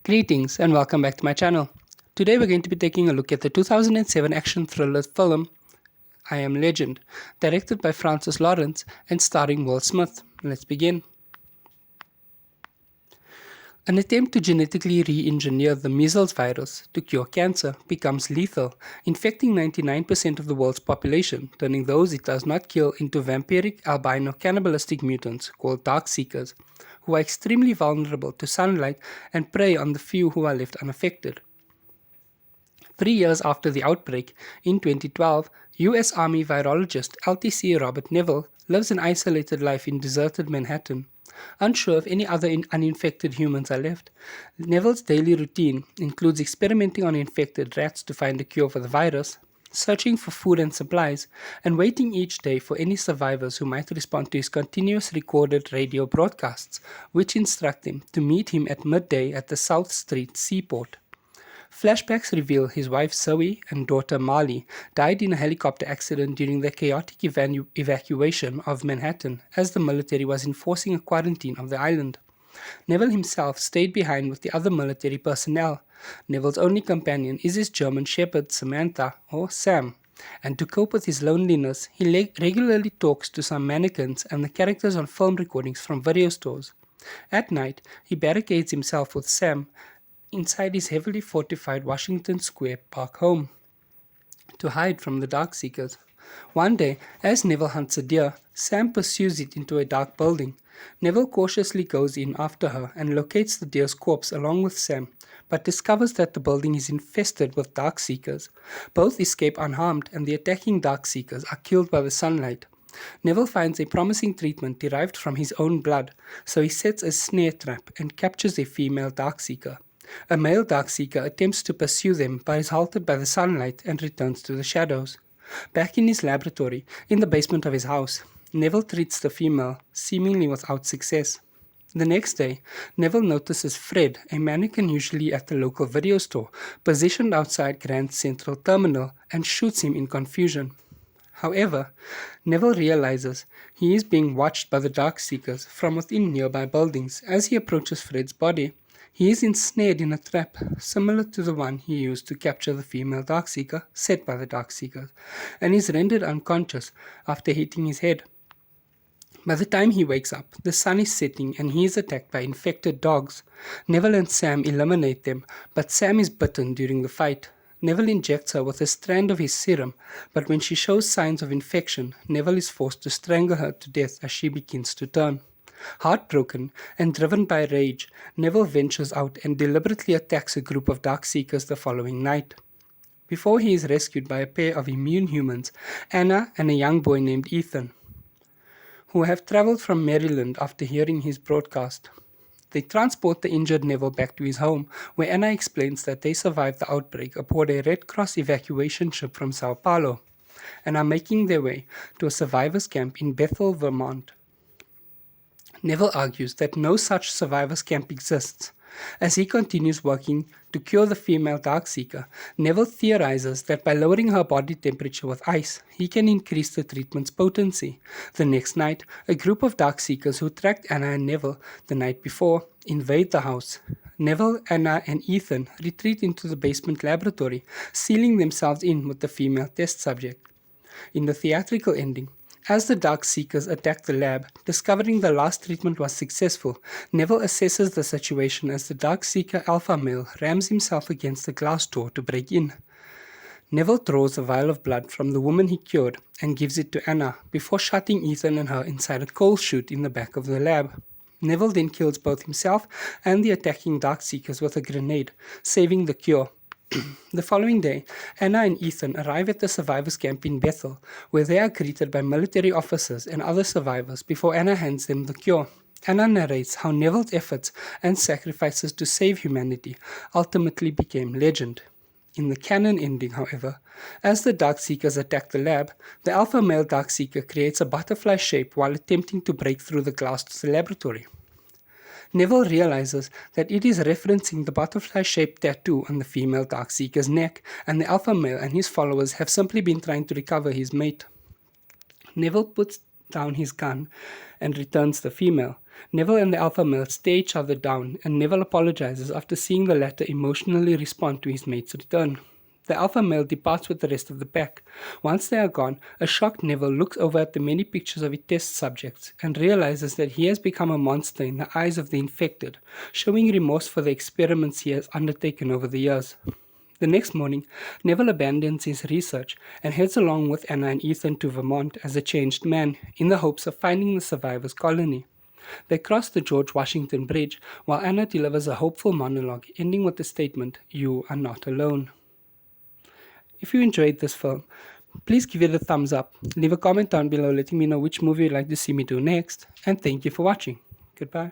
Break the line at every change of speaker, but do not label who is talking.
Greetings and welcome back to my channel. Today we're going to be taking a look at the 2007 action thriller film I Am Legend, directed by Francis Lawrence and starring Will Smith. Let's begin. An attempt to genetically re-engineer the measles virus to cure cancer becomes lethal, infecting 99% of the world's population, turning those it does not kill into vampiric albino cannibalistic mutants called Darkseekers, who are extremely vulnerable to sunlight and prey on the few who are left unaffected. 3 years after the outbreak, in 2012, US Army virologist LTC Robert Neville lives an isolated life in deserted Manhattan. Unsure if any other uninfected humans are left, Neville's daily routine includes experimenting on infected rats to find a cure for the virus, searching for food and supplies, and waiting each day for any survivors who might respond to his continuous recorded radio broadcasts, which instruct him to meet him at midday at the South Street Seaport. Flashbacks reveal his wife Zoe and daughter Marley died in a helicopter accident during the chaotic evacuation of Manhattan as the military was enforcing a quarantine of the island. Neville himself stayed behind with the other military personnel. Neville's only companion is his German shepherd Samantha, or Sam, and to cope with his loneliness, he regularly talks to some mannequins and the characters on film recordings from video stores. At night, he barricades himself with Sam inside his heavily fortified Washington Square Park home to hide from the Darkseekers. One day, as Neville hunts a deer, Sam pursues it into a dark building. Neville cautiously goes in after her and locates the deer's corpse along with Sam, but discovers that the building is infested with Darkseekers. Both escape unharmed, and the attacking Darkseekers are killed by the sunlight. Neville finds a promising treatment derived from his own blood, so he sets a snare trap and captures a female Darkseeker. A male Darkseeker attempts to pursue them but is halted by the sunlight and returns to the shadows. Back in his laboratory, in the basement of his house, Neville treats the female, seemingly without success. The next day, Neville notices Fred, a mannequin usually at the local video store, positioned outside Grand Central Terminal, and shoots him in confusion. However, Neville realizes he is being watched by the Darkseekers from within nearby buildings. As he approaches Fred's body, he is ensnared in a trap similar to the one he used to capture the female Darkseeker set by the Darkseekers, and is rendered unconscious after hitting his head. By the time he wakes up, the sun is setting and he is attacked by infected dogs. Neville and Sam eliminate them, but Sam is bitten during the fight. Neville injects her with a strand of his serum, but when she shows signs of infection, Neville is forced to strangle her to death as she begins to turn. Heartbroken and driven by rage, Neville ventures out and deliberately attacks a group of Darkseekers the following night. Before he is rescued by a pair of immune humans, Anna and a young boy named Ethan, who have traveled from Maryland after hearing his broadcast. They transport the injured Neville back to his home, where Anna explains that they survived the outbreak aboard a Red Cross evacuation ship from Sao Paulo, and are making their way to a survivors' camp in Bethel, Vermont. Neville argues that no such survivors camp exists. As he continues working to cure the female Darkseeker, Neville theorizes that by lowering her body temperature with ice, he can increase the treatment's potency. The next night, a group of Darkseekers who tracked Anna and Neville the night before invade the house. Neville, Anna, and Ethan retreat into the basement laboratory, sealing themselves in with the female test subject. In the theatrical ending, as the Darkseekers attack the lab, discovering the last treatment was successful, Neville assesses the situation as the Darkseeker alpha male rams himself against the glass door to break in. Neville draws a vial of blood from the woman he cured and gives it to Anna before shutting Ethan and her inside a coal chute in the back of the lab. Neville then kills both himself and the attacking Darkseekers with a grenade, saving the cure. The following day, Anna and Ethan arrive at the survivors' camp in Bethel, where they are greeted by military officers and other survivors before Anna hands them the cure. Anna narrates how Neville's efforts and sacrifices to save humanity ultimately became legend. In the canon ending, however, as the Darkseekers attack the lab, the alpha male Darkseeker creates a butterfly shape while attempting to break through the glass to the laboratory. Neville realizes that it is referencing the butterfly-shaped tattoo on the female Darkseeker's neck, and the alpha male and his followers have simply been trying to recover his mate. Neville puts down his gun and returns the female. Neville and the alpha male stare each other down, and Neville apologizes after seeing the latter emotionally respond to his mate's return. The alpha male departs with the rest of the pack. Once they are gone, a shocked Neville looks over at the many pictures of his test subjects and realizes that he has become a monster in the eyes of the infected, showing remorse for the experiments he has undertaken over the years. The next morning, Neville abandons his research and heads along with Anna and Ethan to Vermont as a changed man, in the hopes of finding the survivors' colony. They cross the George Washington Bridge while Anna delivers a hopeful monologue ending with the statement, "You are not alone." If you enjoyed this film, please give it a thumbs up, leave a comment down below letting me know which movie you'd like to see me do next, and thank you for watching. Goodbye.